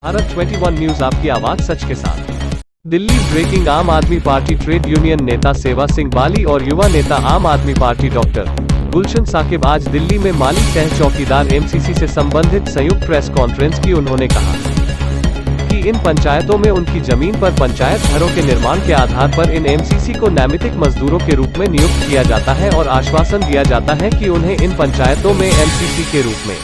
Bharat 21 news आपकी आवाज सच के साथ। दिल्ली ब्रेकिंग। आम आदमी पार्टी ट्रेड यूनियन नेता सेवा सिंह बाली और युवा नेता आम आदमी पार्टी डॉक्टर गुलशन साकिब आज दिल्ली में माली सह चौकीदार एमसीसी से संबंधित संयुक्त प्रेस कॉन्फ्रेंस की। उन्होंने कहा कि इन पंचायतों में उनकी जमीन पर पंचायत घरों के निर्माण के आधार पर इन एमसीसी को नैमित्तिक मजदूरों के रूप में नियुक्त किया जाता है और आश्वासन दिया जाता है कि उन्हें इन पंचायतों में एमसीसी के रूप में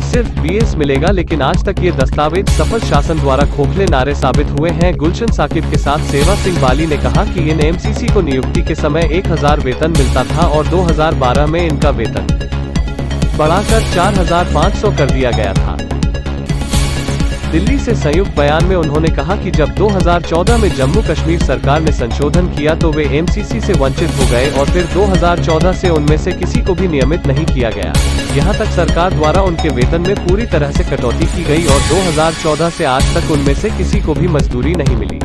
सिर्फ बीएस मिलेगा, लेकिन आज तक ये दस्तावेज सफल शासन द्वारा खोखले नारे साबित हुए हैं। गुलशन साकिब के साथ सेवा सिंह बाली ने कहा कि इन एमसीसी को नियुक्ति के समय 1000 वेतन मिलता था और 2012 में इनका वेतन बढ़ाकर 4500 कर दिया गया था। दिल्ली से संयुक्त बयान में उन्होंने कहा कि जब 2014 में जम्मू कश्मीर सरकार ने संशोधन किया तो वे एमसीसी से वंचित हो गए और फिर 2014 से उनमें से किसी को भी नियमित नहीं किया गया। यहां तक सरकार द्वारा उनके वेतन में पूरी तरह से कटौती की गई और 2014 से आज तक उनमें से किसी को भी मजदूरी नहीं मिली।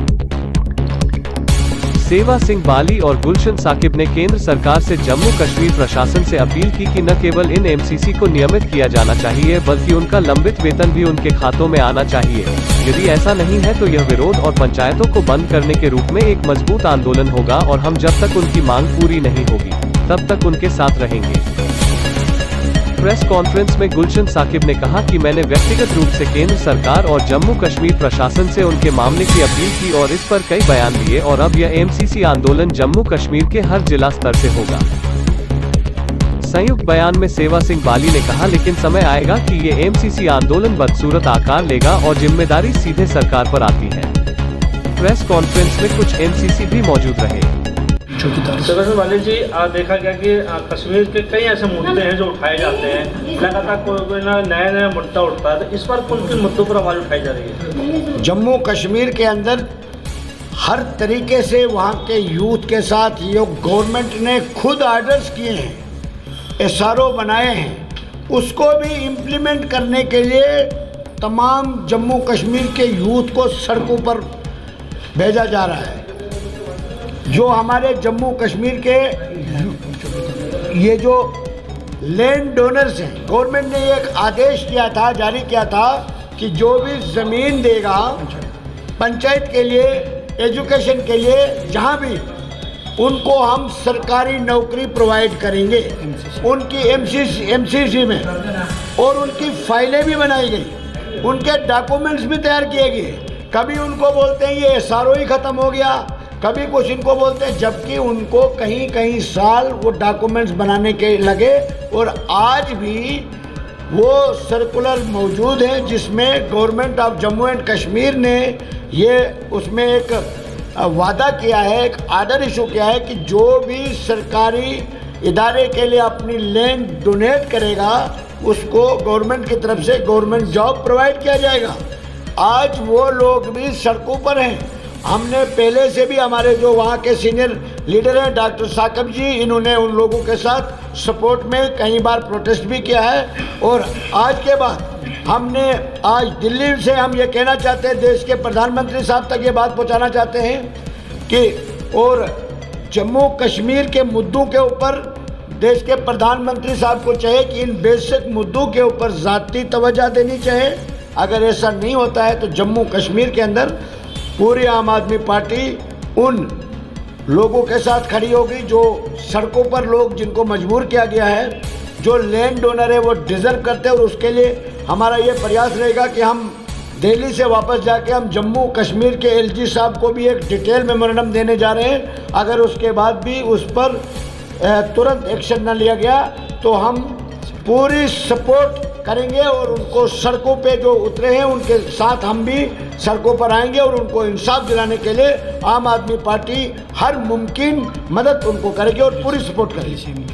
सेवा सिंह बाली और गुलशन साकिब ने केंद्र सरकार से जम्मू कश्मीर प्रशासन से अपील की कि न केवल इन एमसीसी को नियमित किया जाना चाहिए बल्कि उनका लंबित वेतन भी उनके खातों में आना चाहिए। यदि ऐसा नहीं है तो यह विरोध और पंचायतों को बंद करने के रूप में एक मजबूत आंदोलन होगा और हम जब तक उनकी मांग पूरी नहीं होगी तब तक उनके साथ रहेंगे। प्रेस कॉन्फ्रेंस में गुलशन साकिब ने कहा कि मैंने व्यक्तिगत रूप से केंद्र सरकार और जम्मू कश्मीर प्रशासन से उनके मामले की अपील की और इस पर कई बयान दिए और अब यह एमसीसी आंदोलन जम्मू कश्मीर के हर जिला स्तर से होगा। संयुक्त बयान में सेवा सिंह बाली ने कहा, लेकिन समय आएगा कि ये एमसीसी आंदोलन बदसूरत आकार लेगा और जिम्मेदारी सीधे सरकार पर आती है। प्रेस कॉन्फ्रेंस में कुछ एमसीसी भी मौजूद रहे। वाले जी, आज देखा गया कि कश्मीर के कई ऐसे मुद्दे हैं जो उठाए जाते हैं, लगातार कोई नया नया मुद्दा उठता है, तो इस बार कौन किन मुद्दों पर आवाज उठाई जा रही है? जम्मू कश्मीर के अंदर हर तरीके से वहाँ के यूथ के साथ ये गवर्नमेंट ने खुद आर्डर्स किए हैं, एसआरओ बनाए हैं, उसको भी इम्प्लीमेंट करने के लिए तमाम जम्मू कश्मीर के यूथ को सड़कों पर भेजा जा रहा है। जो हमारे जम्मू कश्मीर के ये जो लैंड डोनर्स हैं, गवर्नमेंट ने एक आदेश किया था, जारी किया था कि जो भी ज़मीन देगा पंचायत के लिए, एजुकेशन के लिए, जहाँ भी, उनको हम सरकारी नौकरी प्रोवाइड करेंगे उनकी एमसीसी में, और उनकी फाइलें भी बनाई गई, उनके डॉक्यूमेंट्स भी तैयार किए गए। कभी उनको बोलते हैं ये एसआरओ ही ख़त्म हो गया, कभी कुछ इनको बोलते हैं, जबकि उनको कहीं कहीं साल वो डॉक्यूमेंट्स बनाने के लगे और आज भी वो सर्कुलर मौजूद है जिसमें government of Jammu and Kashmir ने ये उसमें एक वादा किया है, एक आर्डर इशू किया है कि जो भी सरकारी इदारे के लिए अपनी लैंड डोनेट करेगा उसको गवर्नमेंट की तरफ से गवर्नमेंट जॉब प्रोवाइड किया जाएगा। आज वो लोग भी सड़कों पर हैं। हमने पहले से भी, हमारे जो वहाँ के सीनियर लीडर हैं डॉक्टर साकिब जी, इन्होंने उन लोगों के साथ सपोर्ट में कई बार प्रोटेस्ट भी किया है और आज के बाद हमने आज दिल्ली से हम ये कहना चाहते हैं, देश के प्रधानमंत्री साहब तक ये बात पहुँचाना चाहते हैं कि और जम्मू कश्मीर के मुद्दों के ऊपर देश के प्रधानमंत्री साहब को चाहिए कि इन बेसिक मुद्दों के ऊपर ज़ाती तवज्जो देनी चाहिए। अगर ऐसा नहीं होता है तो जम्मू कश्मीर के अंदर पूरी आम आदमी पार्टी उन लोगों के साथ खड़ी होगी जो सड़कों पर लोग जिनको मजबूर किया गया है, जो लैंड डोनर है वो डिज़र्व करते हैं, और उसके लिए हमारा ये प्रयास रहेगा कि हम दिल्ली से वापस जाके हम जम्मू कश्मीर के एलजी साहब को भी एक डिटेल मेमोरेंडम देने जा रहे हैं। अगर उसके बाद भी उस पर तुरंत एक्शन न लिया गया तो हम पूरी सपोर्ट करेंगे और उनको सड़कों पे जो उतरे हैं उनके साथ हम भी सड़कों पर आएंगे और उनको इंसाफ दिलाने के लिए आम आदमी पार्टी हर मुमकिन मदद उनको करेगी और पूरी सपोर्ट करेगी।